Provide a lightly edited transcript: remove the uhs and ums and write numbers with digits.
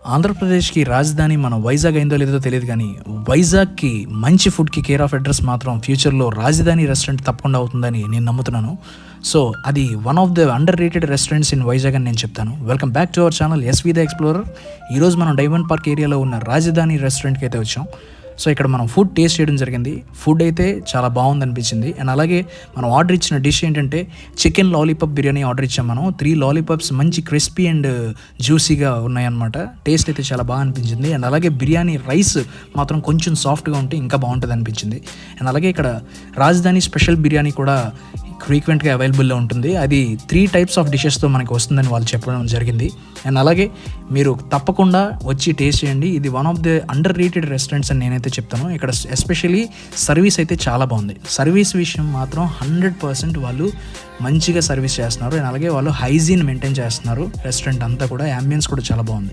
ఆంధ్రప్రదేశ్‌కి రాజధాని మన వైజాగ్ అయిందో లేదో తెలీదు గానీ, వైజాగ్‌కి మంచి ఫుడ్‌కి కేర్ ఆఫ్ అడ్రెస్ మాత్రం ఫ్యూచర్‌లో రాజధాని రెస్టారెంట్ తప్పకుండా అవుతుందని నేను నమ్ముతున్నాను. సో, అది one of the underrated restaurants in Vizag అని నేను చెప్తాను. Welcome back to our channel SV the explorer. ఈరోజు మనం డైమండ్ పార్క్ ఏరియాలో ఉన్న రాజధాని రెస్టారెంట్‌కి అయితే వచ్చాం. సో, ఇక్కడ మనం ఫుడ్ టేస్ట్ చేయడం జరిగింది. ఫుడ్ అయితే చాలా బాగుందనిపించింది. అండ్ అలాగే మనం ఆర్డర్ ఇచ్చిన డిష్ ఏంటంటే చికెన్ లాలీపాప్ బిర్యానీ ఆర్డర్ ఇచ్చాం మనం. 3 లాలీపాప్స్ మంచి క్రిస్పీ అండ్ జ్యూసీగా ఉన్నాయన్నమాట. టేస్ట్ అయితే చాలా బాగా అనిపించింది. అండ్ అలాగే బిర్యానీ రైస్ మాత్రం కొంచెం సాఫ్ట్గా ఉంటే ఇంకా బాగుంటుంది అనిపించింది. అండ్ అలాగే ఇక్కడ రాజధాని స్పెషల్ బిర్యానీ కూడా ఫ్రీక్వెంట్గా అవైలబుల్లో ఉంటుంది. అది 3 టైప్స్ ఆఫ్ డిషెస్తో మనకి వస్తుందని వాళ్ళు చెప్పడం జరిగింది. అండ్ అలాగే మీరు తప్పకుండా వచ్చి టేస్ట్ చేయండి. ఇది one of the underrated restaurants అని నేనైతే చెప్తాను. ఇక్కడ ఎస్పెషల్లీ సర్వీస్ అయితే చాలా బాగుంది. సర్వీస్ విషయం మాత్రం 100% వాళ్ళు మంచిగా సర్వీస్ చేస్తున్నారు. అండ్ అలాగే వాళ్ళు హైజీన్ మెయింటైన్ చేస్తున్నారు. రెస్టారెంట్ అంతా కూడా యాంబియన్స్ కూడా చాలా బాగుంది.